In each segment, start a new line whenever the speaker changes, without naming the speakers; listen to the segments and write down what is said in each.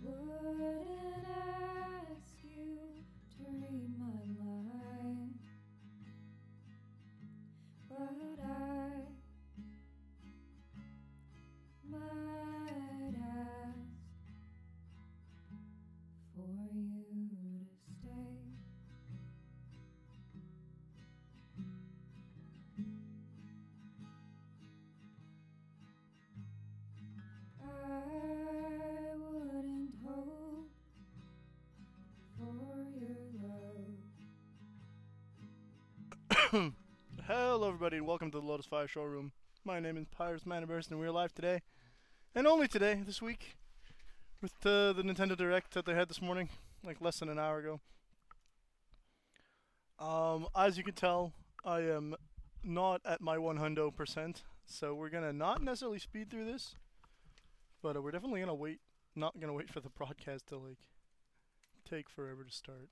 wouldn't ask you to read my mind, but I might ask for you to stay. I wouldn't hope for your love.
Hello everybody and welcome to the Lotus Fire Showroom. My name is Pirates Maniverse and we're live today, and only today, this week, with the Nintendo Direct that they had this morning, like less than an hour ago. As you can tell, I am not at my 100%, so we're gonna not necessarily speed through this, but we're definitely gonna wait, not gonna wait for the broadcast to like take forever to start.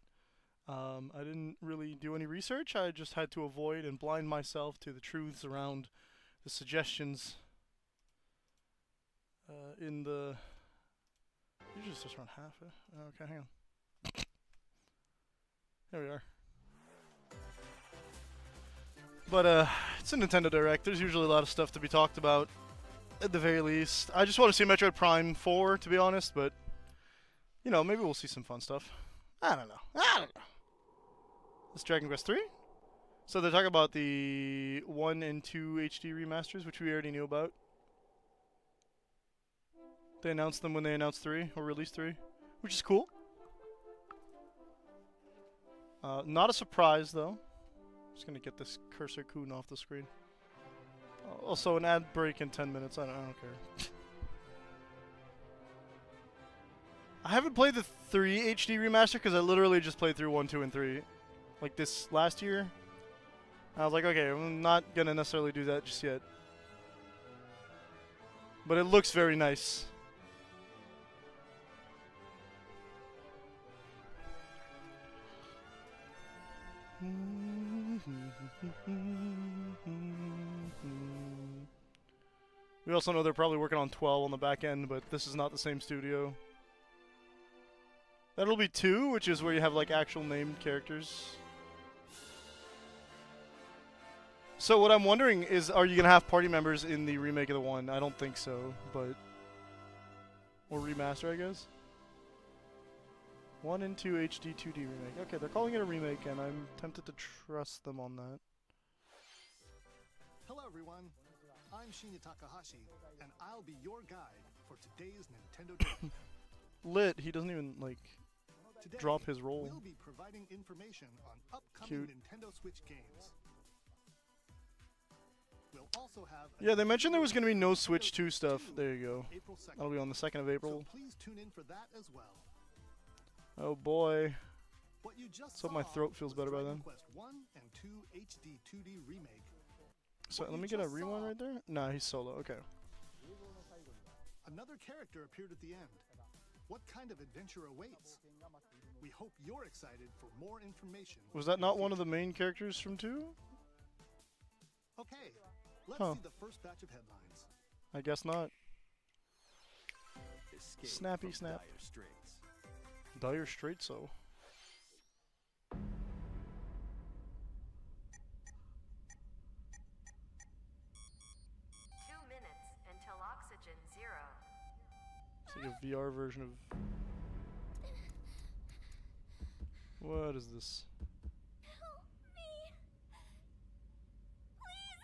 I didn't really do any research. I just had to avoid and blind myself to the truths around the suggestions in the... Usually it's just around half. Okay, hang on. There we are. But it's a Nintendo Direct. There's usually a lot of stuff to be talked about, at the very least. I just want to see Metroid Prime 4, to be honest, but, you know, maybe we'll see some fun stuff. I don't know. It's Dragon Quest 3? So they're talking about the 1 and 2 HD remasters, which we already knew about. They announced them when they announced 3, or released 3, which is cool. Not a surprise, though. Just gonna get this cursor coon off the screen. Also, an ad break in 10 minutes. I don't care. I haven't played the 3 HD remaster because I literally just played through 1, 2, and 3. Like this last year. I was like, okay, I'm not gonna necessarily do that just yet. But it looks very nice. We also know they're probably working on 12 on the back end, but this is not the same studio. That'll be 2, which is where you have like actual named characters. So what I'm wondering is, are you gonna have party members in the remake of the 1? I don't think so, but... Or remaster, I guess? 1 and 2 HD 2D remake. Okay, they're calling it a remake, and I'm tempted to trust them on that.
Hello everyone, I'm Shinya Takahashi, and I'll be your guide for today's Nintendo Direct.
Lit, he doesn't even, like,
Today,
drop his role.
We'll be providing information on upcoming
Cute.
Nintendo Switch games. We'll also have
Yeah, they mentioned there was going to be no Switch 2 stuff. There you go.
April 2nd.
That'll be on the 2nd of April.
So please tune in for that as well.
Oh boy.
What you just
So my
saw
throat feels
was
better by
Dragon
then.
Quest 1 and 2 HD 2D remake.
So
What
let
you
me get a
just
rewind
saw-
right there. Nah, he's solo. Okay.
Another character appeared at the end. What kind of adventure awaits? We hope you're excited for more information.
Was that not one of the main characters from 2?
Okay, let's
Huh.
see the first batch of headlines.
I guess not.
Escape
Snappy
from
snap.
Dire Straits.
Dire Straits, so.
2 minutes until oxygen 0.
It's like a VR version of... What is this?
Help me. Please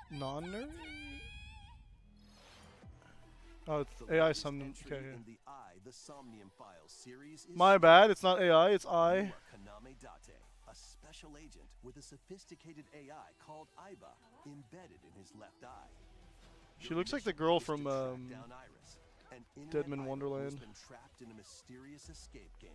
help
Non-nerd? Oh, it's
The
AI
latest
summoned.
entry
Okay, yeah.
in the The Somnium Files series is
My bad, it's not AI, it's
You
I.
are Kaname Date, a special agent with a sophisticated AI called Aiba embedded in his left eye.
She looks like the girl from
Down Iris, an internet
Deadman
idol
Wonderland.
who's been trapped in a mysterious escape game.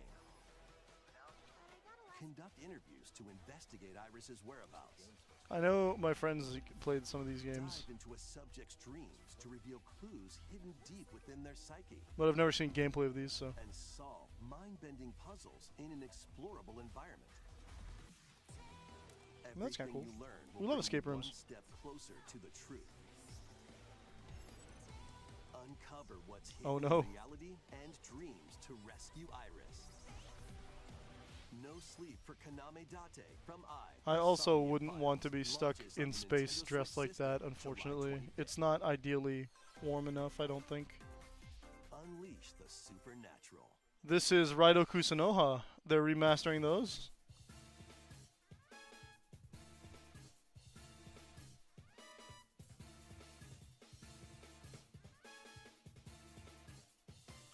Conduct interviews to investigate Iris's whereabouts.
I know my friends played some of these games,
Dive into a subject's dreams to reveal clues hidden deep within their psyche.
but I've never seen gameplay of these, so.
And solve mind-bending puzzles in an explorable environment.
That's kinda
Everything
cool.
you learn
We
will
love
bring you
escape rooms.
One step closer to the truth. Uncover what's hidden
Oh,
in
no.
reality and dreams to rescue Iris. No sleep for Kaname Date from
I also
Insomnia
wouldn't want to be
Files
stuck
launches on
in
the
space
Nintendo
dressed
Switch
like that,
system
unfortunately.
July 25th.
It's not ideally warm enough, I don't think.
Unleash the supernatural.
This is Raido Kusunoha. They're remastering those.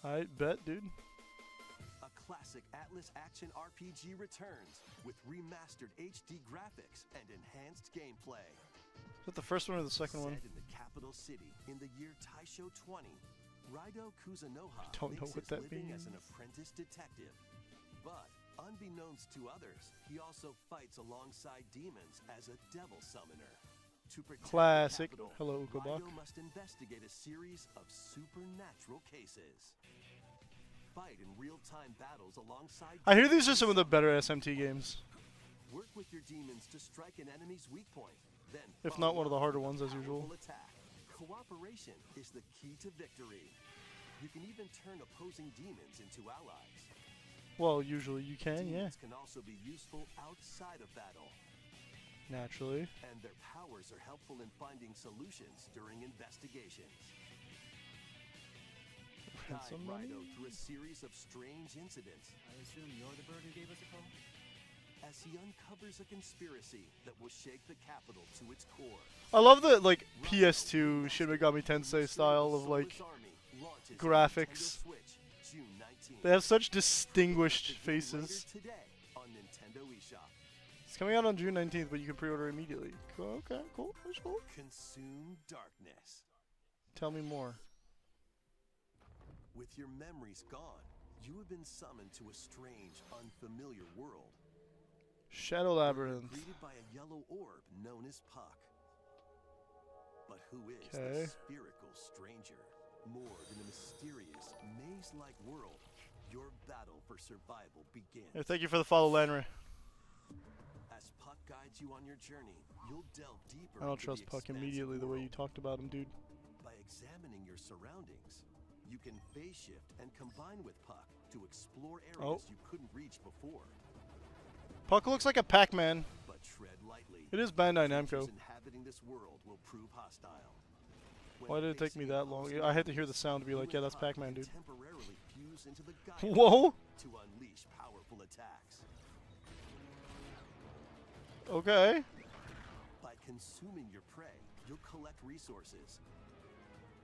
I bet, dude.
A classic Atlas action RPG returns with remastered HD graphics and enhanced gameplay.
Is that the first one or the second one?
Set in the capital city in the year Taisho 20, Raido Kusunoha
don't know
makes
what
his
that
living as an
means.
apprentice detective. But unbeknownst to others, he also fights alongside demons as a devil summoner. To protect
Classic.
the capital,
Hello, Ukobach.
Raido must investigate a series of supernatural cases. Fight in real-time battles alongside
I hear these are some of the better SMT games.
Work with your demons to strike an enemy's weak point. Then
If not
follow
one of the
up
harder
with a
ones, as usual.
powerful attack. Cooperation is the key to victory. You can even turn opposing demons into allies.
Well, usually you can, yeah.
Demons can also be useful outside of battle,
Naturally.
and their powers are helpful in finding solutions during investigations. Guide
Ransom money?
Raido through a series of strange incidents
I assume you're the bird who gave us a call?
as he uncovers a conspiracy that will shake the capital to its core.
I love the, like, PS2 Shin Megami Tensei style of, like, graphics. They have such distinguished faces.
Today on Nintendo eShop.
It's coming out on June 19th, but you can pre-order immediately. Cool, okay, cool, that's cool.
Consume darkness.
Tell me more.
With your memories gone, you have been summoned to a strange, unfamiliar world.
Shadow
You're
Labyrinth.
greeted by a yellow orb known as Puck. But who is
Okay.
the spherical stranger? More than a mysterious, maze-like world, your battle for survival begins.
Yeah, thank you for the follow, Lanry.
As Puck guides you on your journey, you'll delve deeper
I don't
into
trust
the
Puck
expansive
immediately the way you
world.
talked about him, dude.
By examining your surroundings, you can phase shift and combine with Puck to explore areas you couldn't reach before.
Puck looks like a Pac-Man.
But tread lightly.
It is Bandai
Creatures
Namco.
inhabiting this world will prove hostile. When
Why did it take me
facing
that
opposing
long? I had to hear the sound to be
you
like, yeah,
and
that's
Puck
Pac-Man,
can
dude.
temporarily fuse into the Gaia
Whoa!
to unleash powerful attacks.
Okay.
By consuming your prey, you'll collect resources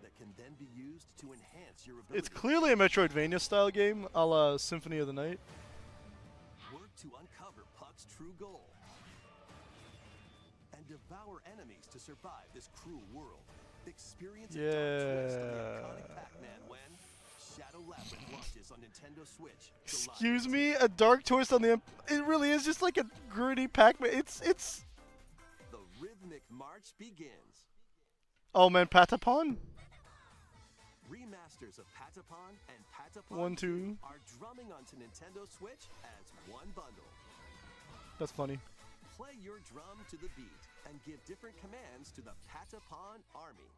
that can then be used to enhance your abilities.
It's clearly a Metroidvania style game, a la Symphony of the Night.
Work to uncover Puck's true goal and devour enemies to survive this cruel world. Experience a dark twist of the iconic
Yeah.
Pac-Man when Shadow Labyrinth launches on Nintendo Switch. July
Excuse
18th.
me, a dark twist on the. It really is just like a gritty Pac-Man. It's.
The rhythmic march begins.
Oh man, Patapon.
Remasters of Patapon and Patapon
1, 2.
2 are drumming onto Nintendo Switch as one bundle.
That's funny.
Play your drum to the beat and give different commands to the Patapon army.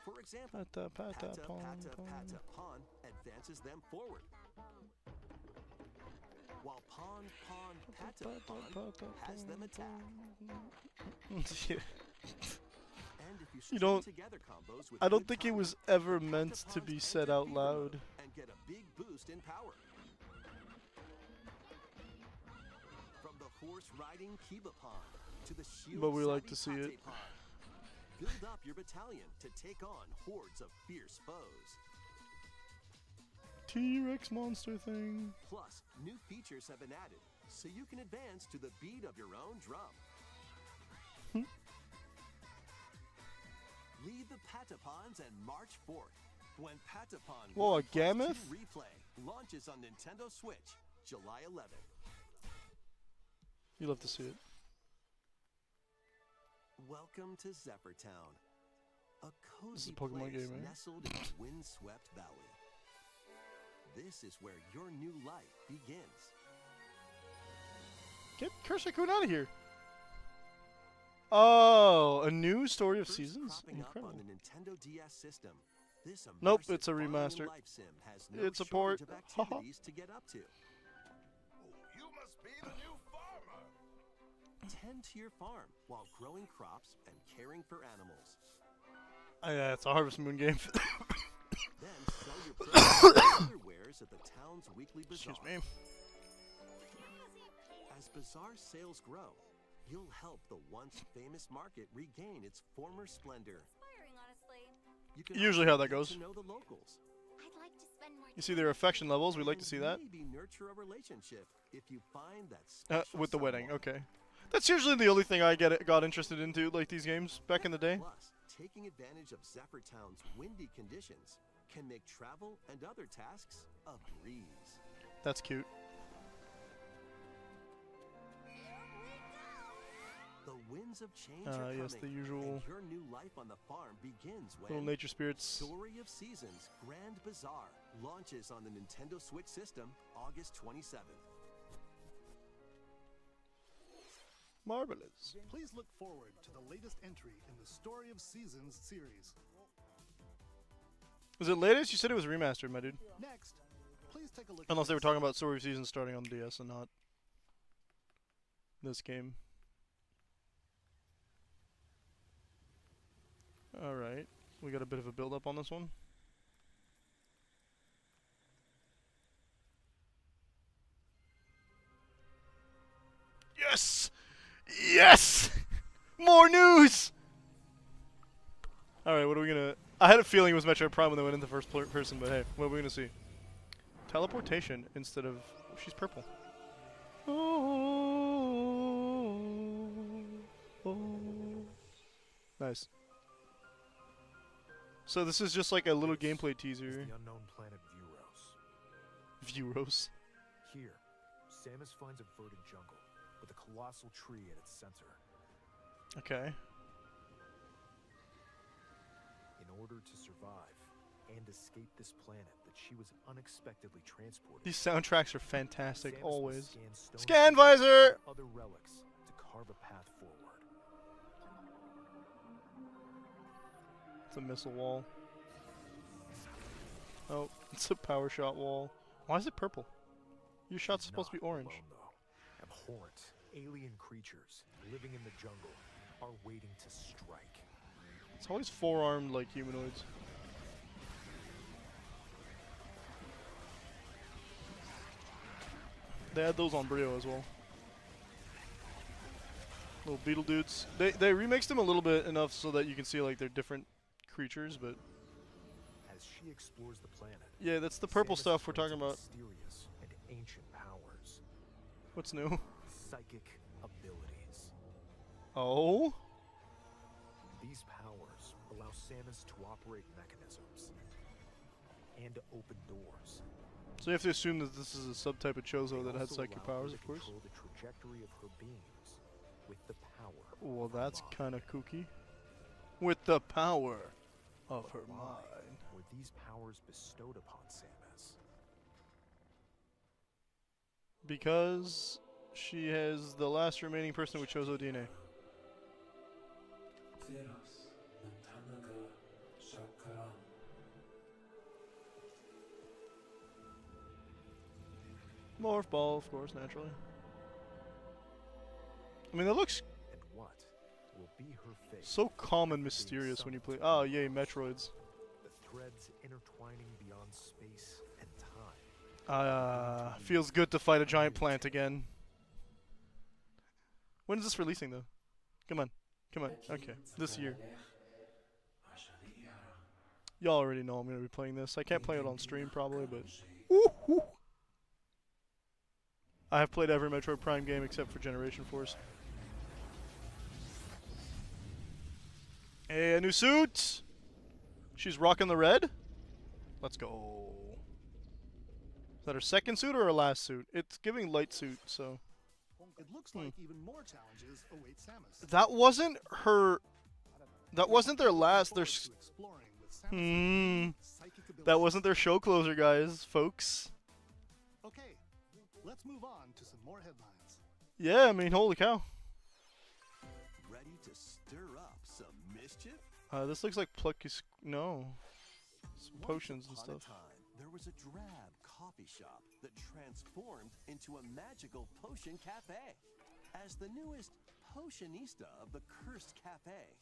For example,
Patapon.
Patapon advances them forward. While Patapon has them attack. And if you string
don't-
together combos with
I don't
good
think it
timing,
was ever
the
meant to
Patapons
be
enter
said out
fever
loud.
mode and get a big boost in power. From the horse-riding Kibapon to the shield
But we like to see it.
Build up your battalion to take on hordes of fierce foes.
T-Rex monster thing.
Plus, new features have been added, so you can advance to the beat of your own drum. Lead the Patapons and march forth. When Patapon
Whoa, a
1 plus
Gammoth?
2 replay launches on Nintendo Switch, July 11th.
You love to see it.
Welcome to Zephyrtown, a
This is
cozy
a Pokemon
place
game, right?
nestled in a windswept valley. This is where your new life begins.
Get Kershakun out of here. Oh, a new Story of
First
Seasons?
cropping up
Incredible.
on the Nintendo DS system, This
Nope,
immersive
it's a
farming
remaster.
life sim has no
It's a port.
shortage of activities to get up to.
You must be the new farmer.
Tend to your farm while growing crops and caring for animals.
Yeah, it's a Harvest Moon game.
Then sell your produce and other wares at the town's weekly bazaar.
Excuse me.
As bazaar sales grow, you'll help the once famous market regain its former splendor.
Inspiring, honestly.
You can
Usually
also
how that
get
goes.
to know the locals.
I'd like to spend more
You see their affection levels. We'd like to see that.
Maybe nurture a relationship if you find that special
With the wedding.
someone.
Okay. That's usually the only thing I got interested into, like these games back in the day.
Plus, taking advantage of Zephyr-Town's windy conditions can make travel and other tasks a breeze.
That's cute.
The winds of change are coming,
yes, the usual
and your new life on the farm begins when
little nature spirits.
Story of Seasons Grand Bazaar launches on the Nintendo Switch system August 27th.
Marvelous.
Please look forward to the latest entry in the Story of Seasons series.
Is it latest? You said it was remastered, my dude.
Next, please take a look
Unless
at
they were
this.
talking about Story of Seasons starting on DS and not this game. Alright. We got a bit of a build up on this one. Yes! Yes! More news! Alright, what are we gonna... I had a feeling it was Metroid Prime when they went into first person, but hey, what are we gonna see? Teleportation instead of... She's purple. Nice. So this is just like a little gameplay teaser.
The unknown planet Vuros.
Vuros.
Here, Samus finds a verdant jungle with a colossal tree at its center.
Okay.
In order to survive and escape this planet that she was unexpectedly transported,
These soundtracks are fantastic,
Samus
always.
must scan stone
Scan
pieces
visor!
and other relics to carve a path forward.
It's a missile wall. Oh, it's a power shot wall. Why is it purple? Your shot's
She's
supposed to be
not
orange.
alone, though. Abhorrent, alien creatures living in the jungle are waiting to strike.
It's always four-armed like humanoids. They had those on Brio as well. Little beetle dudes. They remixed them a little bit enough so that you can see like they're different creatures, but
As she explores the planet,
yeah, that's the purple
Samus
stuff we're
learns
talking
of
about.
mysterious and ancient powers,
What's new?
psychic abilities.
Oh,
These powers allow Samus to operate mechanisms and to open doors.
so you have to assume that this is a subtype of Chozo
They
that has
also
psychic
allow her
powers,
to
of course.
control the trajectory of her beams with the power.
Well,
of her
that's
mind.
kind of kooky. With the power of her
Why
mind.
were these powers bestowed upon Samus?
Because she has the last remaining person with Chozo DNA. Morph ball, of course, naturally. I mean, that looks
And what will be her fate?
so calm and mysterious when you play. Oh, yay, Metroids.
The threads intertwining beyond space and time.
Feels good to fight a giant plant again. When is this releasing, though? Come on. Come on. Okay. This year. Y'all already know I'm going to be playing this. I can't play it on stream, probably, but... Woo-hoo. I have played every Metroid Prime game except for Generation Force. Hey, a new suit! She's rocking the red? Let's go. Is that her second suit or her last suit? It's giving light suit, so...
It looks like even more challenges await Samus.
That wasn't her... That wasn't their last... Their...
Forward to exploring with Samus' psychic
That
abilities.
wasn't their show closer, guys, folks.
Okay, let's move on to some more headlines.
Yeah, I mean, holy cow.
Ready to stir up some mischief?
This looks like Plucky... No. some potions and
Once upon a
stuff.
time, there was a drab coffee shop that transformed into a magical potion cafe. As the newest potionista of the cursed cafe,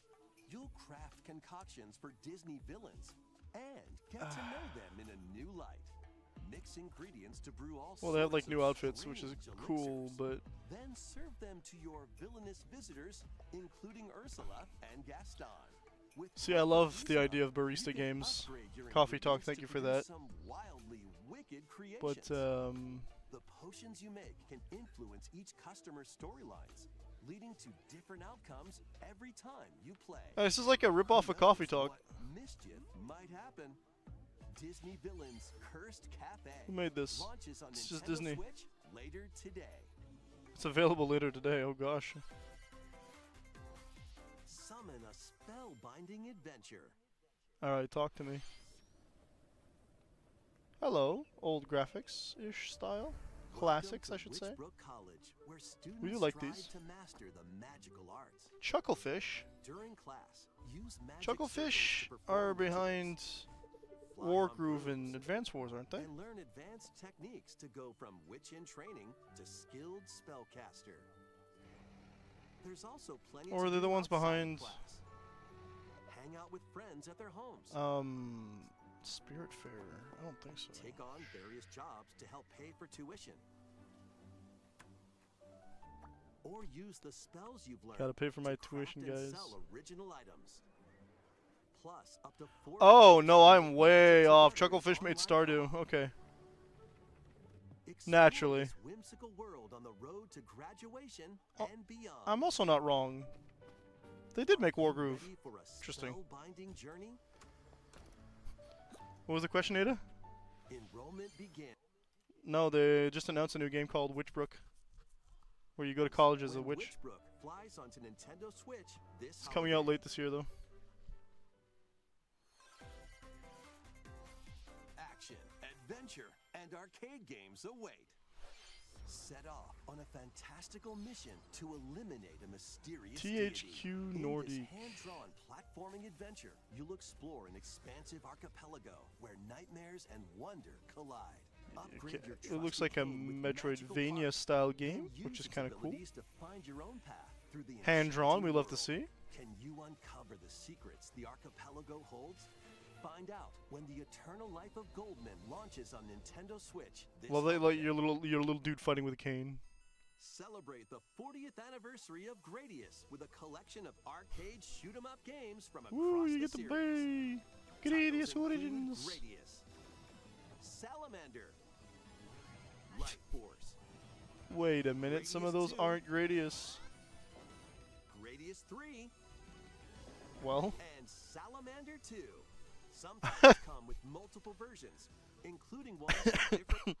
you'll craft concoctions for Disney villains and get to know them in a new light. Mix ingredients to brew all
Well, they have like
sorts
new
of
outfits, which is
strange
cool,
elixirs.
but
Then serve them to your villainous visitors, including Ursula and Gaston. With
see, I love the idea of barista
you can
games.
upgrade your
Coffee Talk,
ingredients
thank
to
you for
produce
that.
some wildly wicked creations.
But
The potions you make can influence each customer's storylines, leading to different outcomes every time you play.
this is like a rip-off
Who
of Coffee
knows
Talk.
what mischief might happen? Disney Villains Cursed Cafe
Who made this?
launches on
It's
Nintendo
just Disney.
Switch later today.
It's available later today. Oh gosh.
Summon a spellbinding adventure.
All right, talk to me. Hello, old graphics-ish style, classics, I
Welcome
should
to
say.
Witchbrook College, where students
We do like
strive
these.
to master the magical arts.
Chucklefish.
During class, use magic
Chucklefish
circles to perform
are
rituals,
behind
fly
War
on
Groove
brooms,
and Advance Wars, aren't they?
and learn advanced techniques to go from witch in training to skilled spellcaster. There's also plenty
Or
to
are they
do
the ones
outside of
behind-
class. Hang out with friends at their homes.
Spirit Fair. I don't think so.
Take on various jobs to help pay for tuition. Or use the spells you've learned.
Gotta pay for my
to craft
tuition,
and
guys.
Sell original items. Plus, up to 4
Oh no,
players
I'm
can
way
get
off.
together in
Chucklefish made
online
Stardew.
co-op.
Okay.
Explore
Naturally.
this whimsical world on the road to graduation
Oh,
and beyond.
I'm also not wrong. They did make War Groove.
Ready for a
Interesting.
spellbinding journey?
What was the question, Ada?
Enrollment begins.
No, they just announced a new game called Witchbrook, where you go to college as a
When
witch.
Witchbrook flies onto Nintendo Switch this
It's coming out
holiday.
late this year, though.
Action, adventure, and arcade games await. Set off on a fantastical mission to eliminate a mysterious
THQ
deity. In this
Nordic.
hand-drawn platforming adventure, you'll explore an expansive archipelago where nightmares and wonder collide. Upgrade
Okay,
your
it looks
trusty
like a
cane with magical
Metroidvania
parts,
style
and
game, which
use
is
its
kind of cool.
abilities to find your own path through the
Hand drawn, we
enchanting
love to
world.
see.
Can you uncover the secrets the archipelago holds? Find out when the Eternal Life of Goldman launches on Nintendo Switch this
Well, they like
holiday.
your little dude fighting with a cane.
Celebrate the 40th anniversary of Gradius with a collection of arcade shoot-'em-up games from across
Woo, you
the
get to
series.
play
Titles
Gradius
include
Origins.
Gradius, Salamander, Light Force,
Wait a minute, some of
Gradius
those
2.
aren't Gradius.
Gradius 3,
Well,
and Salamander 2. Some titles come with multiple versions, including ones from different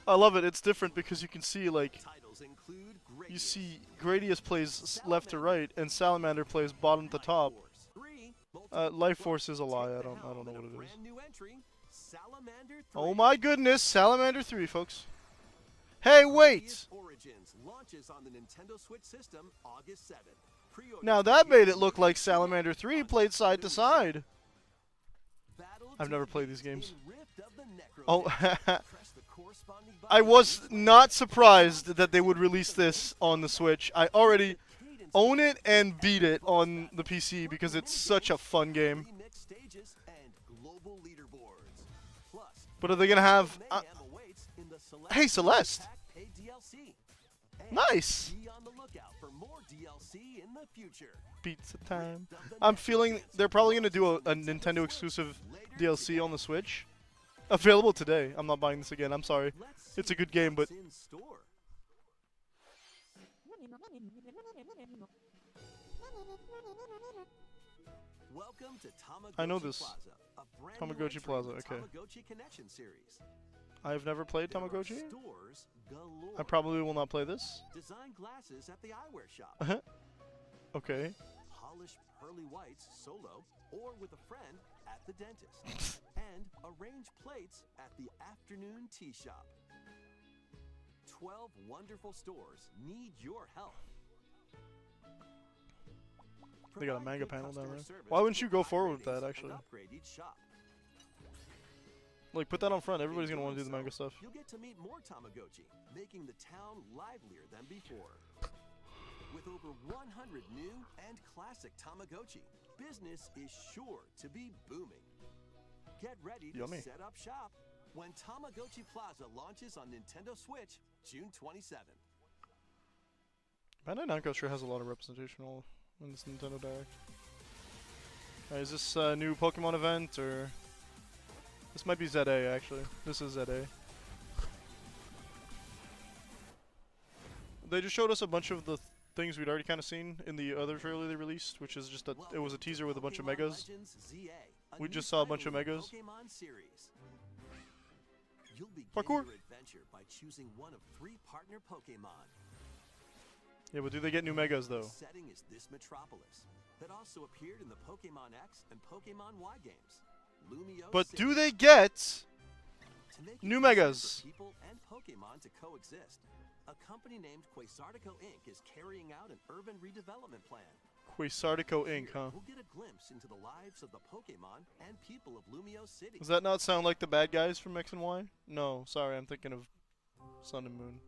I love it. It's different because you can see, like,
titles include Gradius,
you see Gradius plays left to right, and Salamander plays bottom to
Light
top.
Force 3,
Life Force is a lie.
Take
I
the
don't
helm
know
in a
what it is.
brand new entry, Salamander 3.
Oh my goodness, Salamander 3, folks. Hey, wait!
Gradius Origins launches on the Nintendo Switch system August 7th. Pre-order
Now that made it look
begins
like
today
Salamander 3
on
played side to
Nintendo
side.
Battle
I've never
to
played
the
these games.
in Rift of the
Oh,
Necrodancer. Press the corresponding
I
button
was
to
not surprised that they would release this on the Switch. I already
cadence
own it and beat it on the PC because it's such a fun game.
remix stages and global leaderboards. Plus,
But are they gonna have?
mayhem awaits in the Celeste
Hey, Celeste.
Pack paid DLC. And
Nice.
Be on the lookout for more DLC in the future.
Pizza time. I'm feeling they're probably gonna do a Nintendo exclusive DLC on the Switch. Available today. I'm not buying this again. I'm sorry.
Let's
It's
see
a good game, but
what's in store. Welcome to Tamagotchi
I know this.
Plaza, a brand
Tamagotchi
new entry in
Plaza,
the
okay.
Tamagotchi Connection series.
I've never played
There are
Tamagotchi.
stores galore.
I probably will not play this.
Design glasses at the eyewear shop.
Okay.
Polish pearly whites solo or with a friend at the dentist. And arrange plates at the afternoon tea shop. 12 wonderful stores need your help.
They got a
Provide
manga
good
panel down
customer
there.
service
Why wouldn't
to
you go
high
forward with
ratings
that,
and
actually?
upgrade each shop.
Like, put that on front. Everybody's gonna want to do the mega stuff.
You'll get to meet more Tamagotchi, making the town livelier than before. With over 100 new and classic Tamagotchi, business is sure to be booming. Get ready to
Yummy.
set up shop when Tamagotchi Plaza launches on Nintendo Switch June 27th.
Bandai Namco sure has a lot of representation all in this Nintendo Direct. Is this a new Pokemon event, or... This might be ZA, actually. This is ZA. They just showed us a bunch of the things we'd already kind of seen in the other trailer they released, which is just a... It was a teaser with a bunch of megas. We just saw a bunch of megas.
You'll begin
Parkour.
your adventure by choosing one of 3 partner Pokemon.
Yeah, but do they get new megas, though?
The setting is this metropolis that also appeared in the Pokemon X and Pokemon Y games. Lumio
But
City.
do they get
To make it
new
easier
megas?
for people and Pokemon to coexist, a company named Quasartico Inc. is carrying out an urban redevelopment plan.
Quasartico Inc., huh?
We'll get a glimpse into the lives of the Pokemon and people of Lumio City.
Does that not sound like the bad guys from X and Y? No, sorry, I'm thinking of Sun and Moon.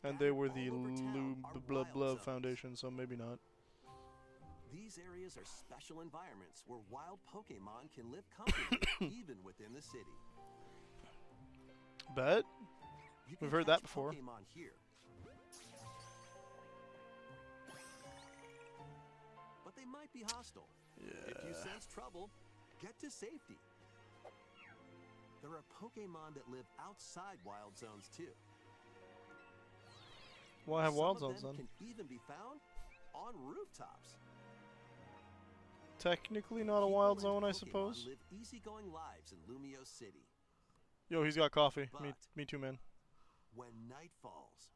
And they were the
Scattered all over town are
Blah
wild
Blah
zones.
Foundation, so maybe not.
These areas are special environments where wild Pokemon can live comfortably even within the city.
Bet?
You
We've
can
heard that
catch
before.
Pokemon here. But they might be hostile. If you
Yeah.
sense trouble, get to safety. There are Pokemon that live outside wild zones too.
Why have wild
Some
zones
of them
then?
can even be found on rooftops.
Technically not a
People
wild
and
zone, I
Pokemon
suppose.
live easygoing lives in Lumio City.
Yo, he's got coffee. Me
But-
too, man.
When night falls,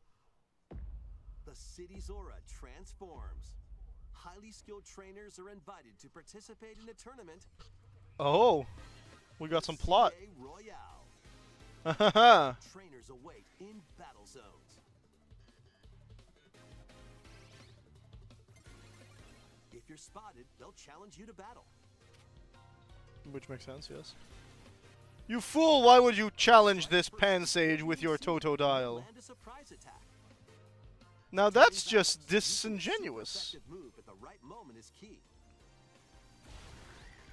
the city's aura transforms. Highly skilled trainers are invited to participate in a tournament.
Oh, we got some plot.
CA Royale.
Haha.
Trainers await in battle zones. If you're spotted, they'll challenge you to battle.
Which makes sense, yes. You fool! Why would you challenge this Pansage with your Totodile?
Land a surprise attack.
Now that's
Timing
just
battles. Using a
disingenuous.
super effective move at the right moment is key.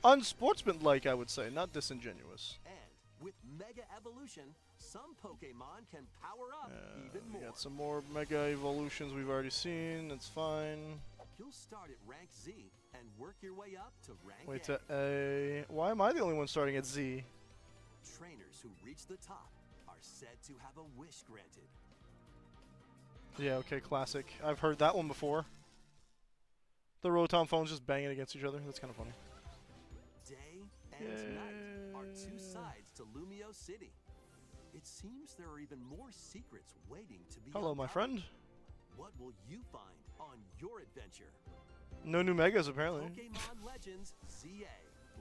Unsportsmanlike, I would say, not disingenuous.
And with Mega Evolution, some Pokemon can power up even
We
more.
got some more Mega Evolutions we've already seen. That's fine.
You'll start at rank Z and work your way up to rank
Wait
A.
to A. Why am I the only one starting at Z?
Trainers who reach the top are said to have a wish granted.
Yeah, okay, classic. I've heard that one before. The Rotom phones just banging against each other. That's kind of funny.
Day and night are two sides to Lumio City. It seems there are even more secrets waiting to be
Hello, my
uncovered.
friend.
What will you find on your adventure?
No new Megas, apparently.
Pokemon Legends ZA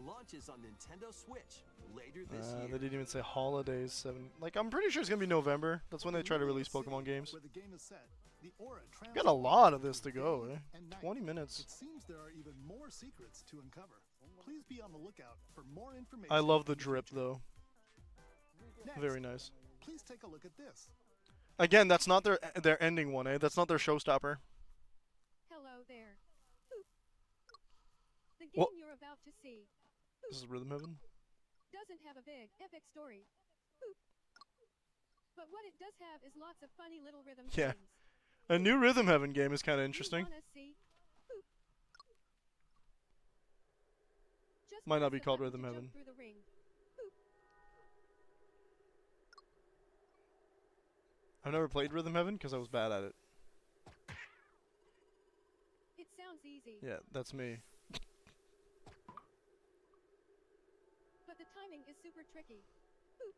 launches on Nintendo Switch later this
They
year.
didn't even say holidays. 7. Like, I'm pretty sure it's gonna be November. That's when they try to release Pokemon games.
Where the game is set, the aura
Got a lot of this to go, eh?
and night.
20 minutes.
It seems there are even more secrets to uncover. Please be on the lookout for more information.
I love the
in
drip,
future.
though.
Next,
Very nice.
please take a look at this.
Again, that's not their ending one, eh? That's not their showstopper.
Hello there. Boop. The game
What?
you're about to see
This is Rhythm Heaven.
doesn't have a big, epic story. Boop. But what it does have is lots of funny little rhythm
Yeah.
things.
A new Rhythm Heaven game is kind of
You
interesting.
wanna see? Boop. Just
Might not
press
be
the
called
button to
Rhythm
jump
Heaven.
through the ring. Boop.
I've never played Rhythm Heaven because I was bad at it.
It sounds easy,
Yeah, that's me.
but the timing is super tricky. Boop.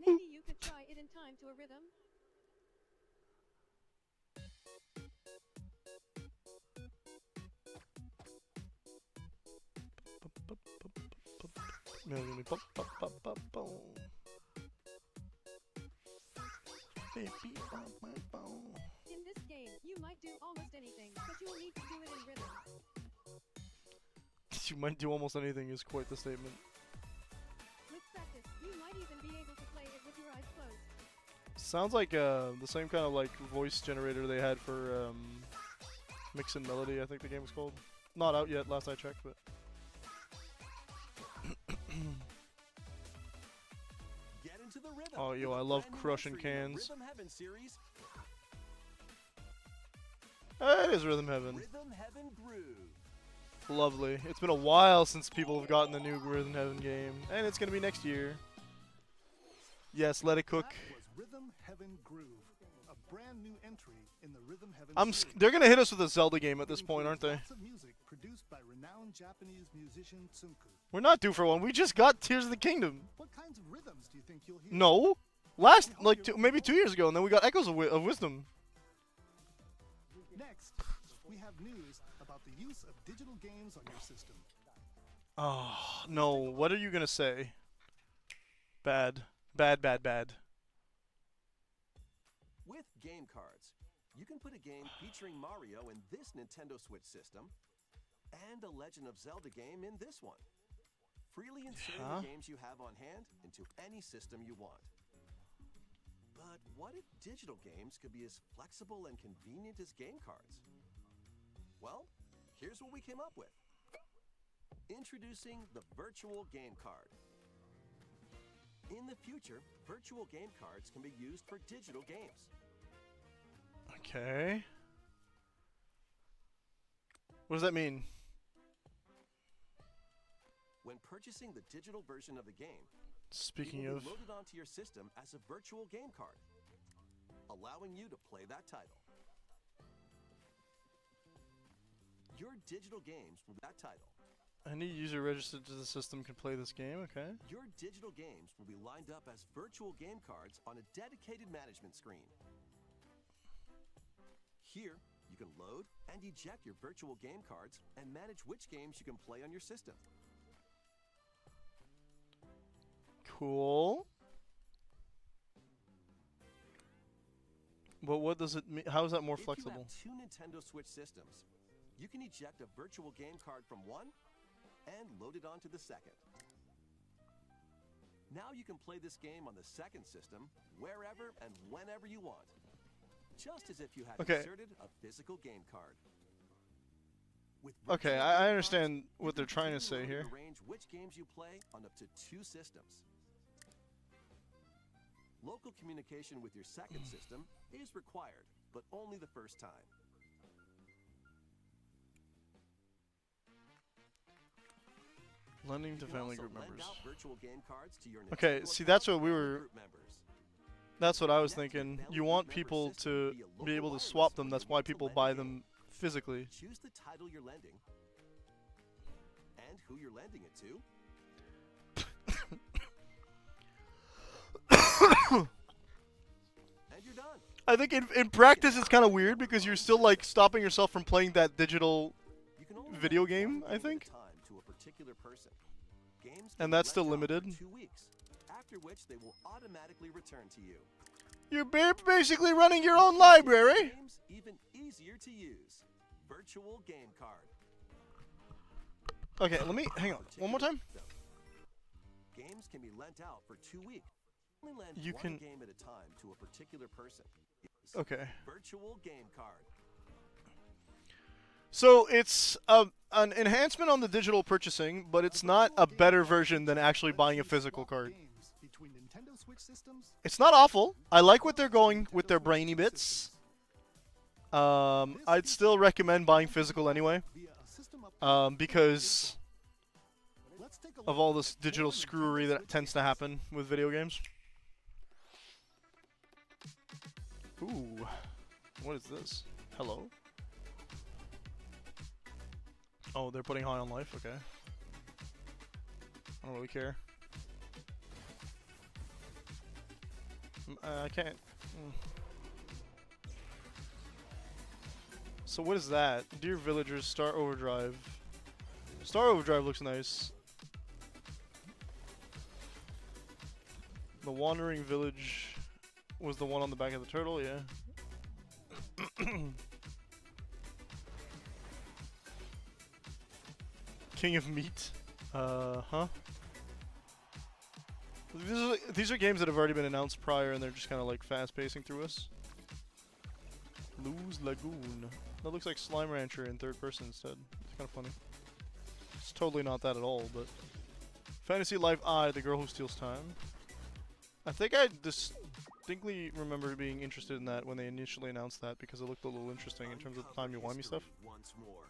Maybe you could try it in time to a rhythm. In this game, you might do almost anything, but you'll need to do it in rhythm.
You might do almost anything is quite the statement. Sounds like the same kind of like voice generator they had for Mix and Melody, I think the game was called. Not out yet, last I checked, but.
Get into the rhythm.
Oh, yo,
with
I
a
love
brand new
crushing
entry in the
cans.
Rhythm Heaven series,
It is Rhythm Heaven.
Rhythm Heaven Groove.
Lovely. It's been a while since people have gotten the new Rhythm Heaven game, and it's gonna be next year. Yes, let it cook.
That was Rhythm Heaven Groove, a brand new entry in the Rhythm Heaven series.
They're gonna hit us with a Zelda game at this point, aren't they?
Lots of music produced by renowned Japanese musician Tsunku.
We're not due for one. We just got Tears of the Kingdom.
What kinds of rhythms do you think you'll hear?
No, maybe 2 years ago, and then we got Echoes of Wisdom.
Next, we have news about the use of digital games on your system.
Oh no! What are you gonna say? Bad, bad, bad, bad.
With game cards, you can put a game featuring Mario in this Nintendo Switch system and a Legend of Zelda game in this one. Freely insert the games you have on hand into any system you want. But what if digital games could be as flexible and convenient as game cards? Well, here's what we came up with. Introducing the Virtual Game Card. In the future, virtual game cards can be used for digital games.
Okay. What does that mean?
When purchasing the digital version of the game,
Speaking
it will
of,
be loaded onto your system as a virtual game card, allowing you to play that title. Your digital games with that title.
any user registered to the system can play this game. Okay.
Your digital games will be lined up as virtual game cards on a dedicated management screen. Here, you can load and eject your virtual game cards and manage which games you can play on your system.
Cool. But what does it mean? How is that more
If
flexible?
you have 2 Nintendo Switch systems, you can eject a virtual game card from one and load it onto the second. Now you can play this game on the second system wherever and whenever you want, just as if you had
Okay.
inserted a physical game card. With
Okay,
virtual
I
game
understand
cards,
what
you
they're
can
trying to
continue
say here.
to arrange which games you play on up to 2 systems. Local communication with your second system is required, but only the first time.
Lending
You
to
can
family
also
group
lend
members.
out virtual game cards to your
Okay,
Nintendo
see,
account
that's what we
and
were-
group members.
That's what I was
Connect to
thinking.
family
You
group
want
member
people
system
to
via
be
local
able to
wireless
swap them.
when
That's
you
why
want to
people
lend a
buy
game.
them physically.
Choose the title you're lending and who you're lending it to. And you're done.
I think in practice it's kind of weird because you're still like stopping yourself from playing that digital
You can only
video
lend
game,
one
I
at a
think.
time to a particular person. Games
And
can
that's
be
still
lent out for
limited.
2 weeks, after which they will automatically return to you.
You're basically running your own library.
Games even easier to use. Virtual game card.
Okay, let me hang on one more time.
Though. Games can be lent out for 2 weeks. Only lend
You
one
can-
game at a time to a particular person. It's
Okay.
Virtual game card.
So it's an enhancement on the digital purchasing, but it's not a better version than actually buying a physical card.
Games between Nintendo Switch systems.
It's not awful. I like what they're going with their brainy bits. I'd still recommend buying physical anyway,
Via a system upgrade.
because
Let's take a
of
look
all
at
this digital
four Nintendo
screwery that
Switch
tends to
games.
happen with video games. Ooh, what is this? Hello? Oh, they're putting High on Life? Okay. I don't really care. I can't. So what is that? Dear Villagers, Star Overdrive. Star Overdrive looks nice. The Wandering Village was the one on the back of the turtle, yeah. King of Meat. Huh? These are games that have already been announced prior, and they're just kind of like fast pacing through us. Luz Lagoon. That looks like Slime Rancher in third person instead. It's kind of funny. It's totally not that at all, but Fantasy Life I, the girl who steals time. I think I distinctly remember being interested in that when they initially announced that because it looked a little interesting in terms of the timey-wimey stuff.
Once more.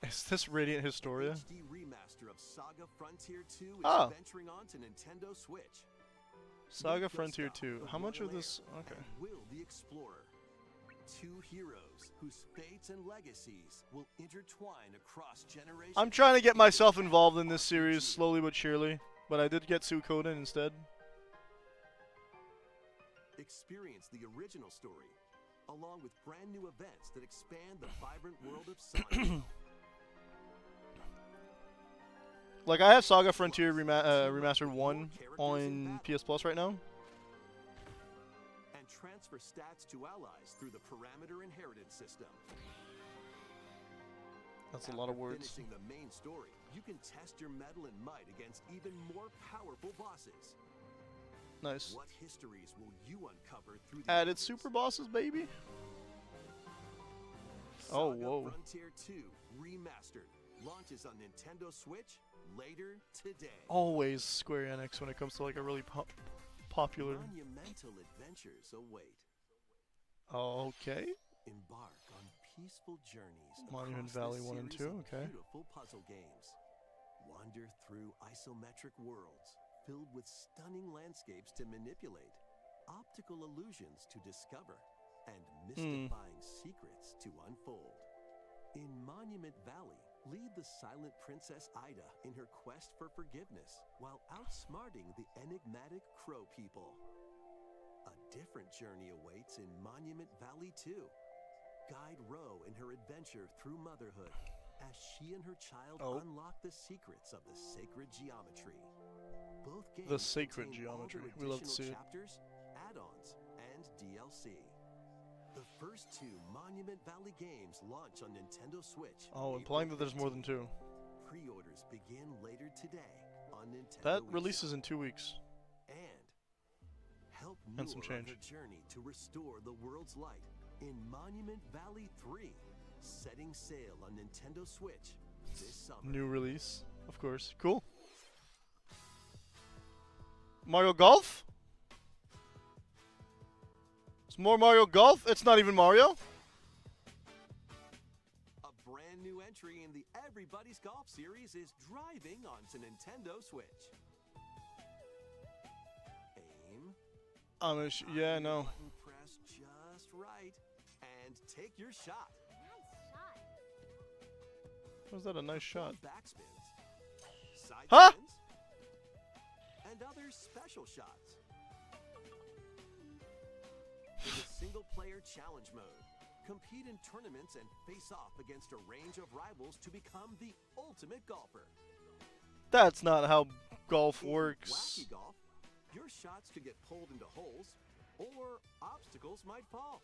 Is this Radiant Historia?
HD remaster of Saga Frontier 2 is
Ah.
venturing on to Nintendo Switch.
Saga
Meet
Frontier
Gustav,
2.
the
How much of
royal
this?
heir,
Okay.
and Will the Explorer. Two heroes whose fates and legacies will intertwine across generations.
I'm trying to get myself involved in this series slowly but surely, but I did get Suikoden instead.
Experience the original story, along with brand new events that expand the vibrant world of Sonic.
Like, I have Saga Frontier Remastered 1 on PS Plus right now.
And transfer stats to allies through the parameter inheritance system.
That's a lot of
After
words.
Finishing the main story, you can test your mettle and might against even more powerful bosses.
Nice.
What histories will you uncover through the
Added
ages?
super bosses, baby. Oh,
Saga
whoa.
Frontier 2 Remastered launches on Nintendo Switch later today.
Always Square Enix when it comes to like a really popular.
Monumental adventures await.
Okay.
Embark on peaceful journeys
Monument
across
Valley
this
1 and
series
2,
of
okay.
Beautiful puzzle games. Wander through isometric worlds filled with stunning landscapes to manipulate, optical illusions to discover, and mystifying secrets to unfold. In Monument Valley, lead the silent Princess Ida in her quest for forgiveness while outsmarting the enigmatic Crow people. A different journey awaits in Monument Valley 2. Guide Ro in her adventure through motherhood as she and her child unlock the secrets of the sacred geometry. Both games
The sacred
contain all
geometry.
their
We love to see
additional
it.
chapters, add-ons, and DLC. The first two Monument Valley games launch on Nintendo Switch.
Oh,
April
implying that there's more than
15.
2.
Pre-orders begin later today on Nintendo.
That
eShop.
releases in 2 weeks.
And help
And some
Noor on
change.
her journey to restore the world's light in Monument Valley 3, setting sail on Nintendo Switch this summer.
New release, of course. Cool. Mario Golf? It's more Mario Golf? It's not even Mario?
A brand new entry in the Everybody's Golf series is driving onto Nintendo Switch. Aim.
Yeah, no.
Button press just right and take your shot.
Nice shot.
Was that a nice shot?
Backspins, side
Huh?
spins, and other special shots. In the single-player challenge mode, compete in tournaments and face off against a range of rivals to become the ultimate golfer.
That's not how golf
In
works.
Wacky Golf, your shots could get pulled into holes, or obstacles might fall.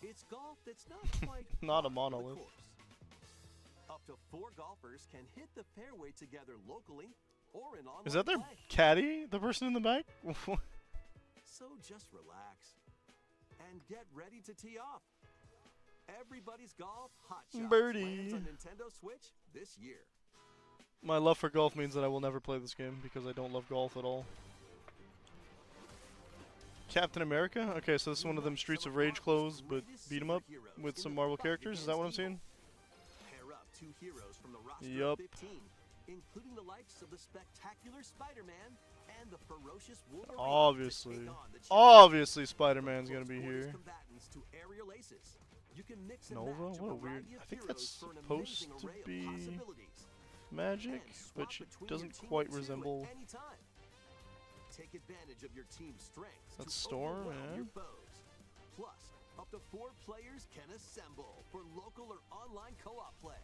It's golf that's not quite
Not a
par for the
monolith.
course. Up to 4 golfers can hit the fairway together locally or in online
Is that their
play.
caddy? The person in the back?
So just relax and get ready to tee off. Everybody's Golf Hot Shots
Birdie.
lands on Nintendo Switch this year.
My love for golf means that I will never play this game because I don't love golf at all. Captain America? Okay, so this is one of them Streets of Rage clothes, but beat 'em up with some Marvel characters. Is that what I'm seeing?
Pair up 2 heroes from the roster
Yup.
of 15, including the likes of the spectacular Spider-Man and the ferocious Wolverine. to
Obviously.
take on the
Obviously Spider-Man's
From
gonna be
close quarters
here.
combatants to aerial aces. You can mix and
Nova?
match a
What a weird...
variety of
I think
heroes
that's
for an
supposed
amazing
to
array of
be
possibilities.
magic,
And swap
but it
between
doesn't
your
quite
team too at
resemble...
any time. Take advantage of your team's strengths
That's
to
Storm,
overwhelm
yeah.
your foes. Plus, up to 4 players can assemble for local or online co-op play.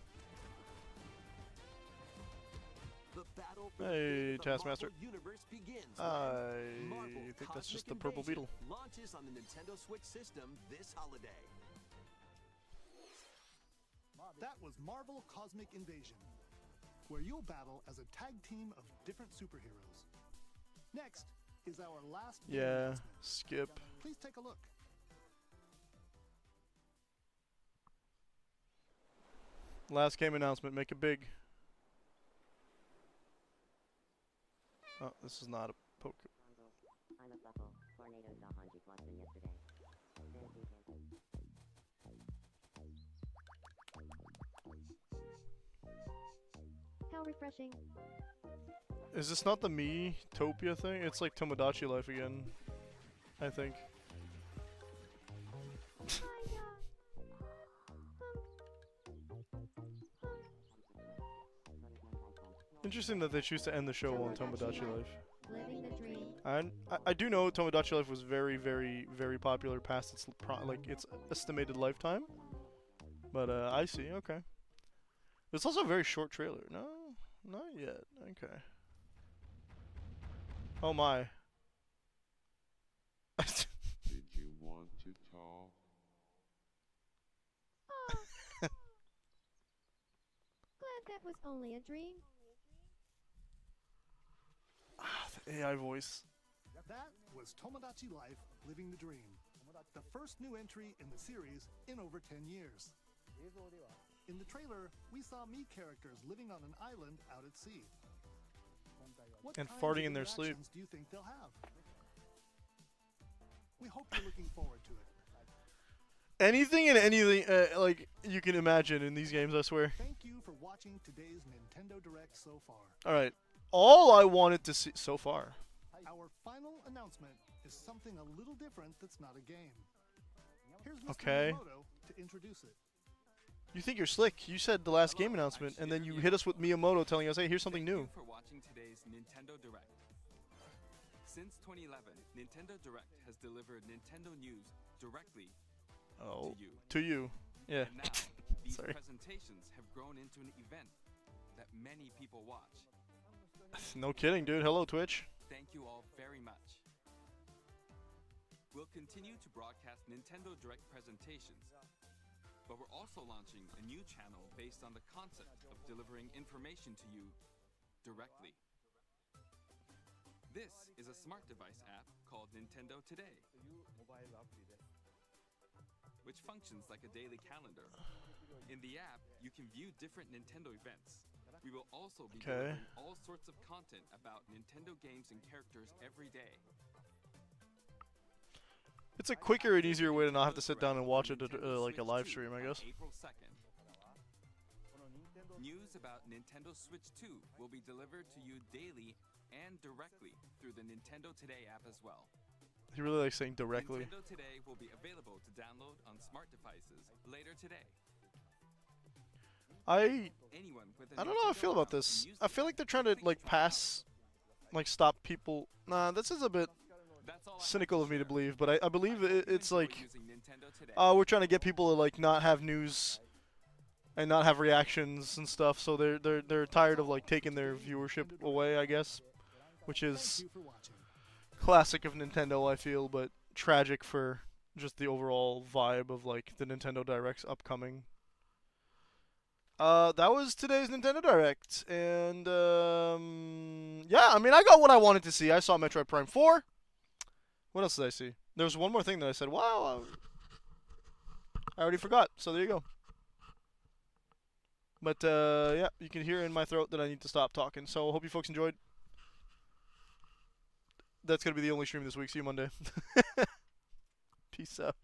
The battle for the
Hey,
fate of the
Taskmaster.
Marvel Universe begins.
I
when Marvel
think that's just
Cosmic
the purple
Invasion
beetle.
launches on the Nintendo Switch system this holiday.
That was Marvel Cosmic Invasion, where you'll battle as a tag team of different superheroes. Next is our last game
Yeah,
announcement.
skip.
Please take a look.
Last game announcement, make it big. Oh, this is not a poke.
How refreshing.
Is this not the Me-topia thing? It's like Tomodachi Life again, I think. Interesting that they choose to end the show on Tomodachi Life.
Living the dream.
I do know Tomodachi Life was very, very, very popular past its its estimated lifetime. But I see. Okay. It's also a very short trailer. No, not yet. Okay. Oh my.
Did you want to talk?
Glad that was only a dream.
The AI voice.
That was Tomodachi Life Living the Dream, the first new entry in the series in over 10 years. In the trailer, we saw Mii characters living on an island out at sea. What
And
kinds
farting
of
in their sleep.
interactions do you think they'll have? We hope you're looking forward to it.
Anything and anything like you can imagine in these games, I swear.
Thank you for watching today's Nintendo Direct so far.
All right. All I wanted to see so far.
Our final announcement is something a little different that's not a game. Here's Mr.
Okay.
Miyamoto to introduce it.
You think you're slick. You said the last game announcement, and then you hit us with Miyamoto telling us, hey, here's something new.
Thank you for watching today's Nintendo Direct. Since 2011, Nintendo Direct has delivered Nintendo news directly
Oh,
to you.
to you. Yeah.
And now, these
Sorry.
presentations have grown into an event that many people watch.
No kidding, dude. Hello, Twitch.
Thank you all very much. We'll continue to broadcast Nintendo Direct presentations, but we're also launching a new channel based on the concept of delivering information to you directly. This is a smart device app called Nintendo Today, which functions like a daily calendar. In the app, you can view different Nintendo events. We will also be delivering all sorts of content about Nintendo games and characters every day.
It's a quicker and easier way to not have to sit down and watch it like a live stream, I guess.
April 2nd. News about Nintendo Switch 2 will be delivered to you daily and directly through the Nintendo Today app as well.
He really likes saying directly.
Nintendo Today will be available to download on smart devices later today.
I
Anyone with a
don't know how I
Nintendo
feel about
account can
this.
use
I
the
feel like
app
they're trying to
quickly
like
try
pass, like stop people. Nah, this is a bit
That's all I have
cynical of me to
share.
believe, but I believe
hope you
it's
enjoy
like,
using Nintendo Today.
we're trying to get people to like not have news and not have reactions and stuff. So they're tired of like taking their viewership away, I guess, which
Thank
is
you for watching.
classic of Nintendo, I feel, but tragic for just the overall vibe of like the Nintendo Direct's upcoming. That was today's Nintendo Direct, and yeah, I mean, I got what I wanted to see. I saw Metroid Prime 4. What else did I see? There was one more thing that I said, wow, I already forgot, so there you go. But, yeah, you can hear in my throat that I need to stop talking, so hope you folks enjoyed. That's going to be the only stream this week. See you Monday. Peace out.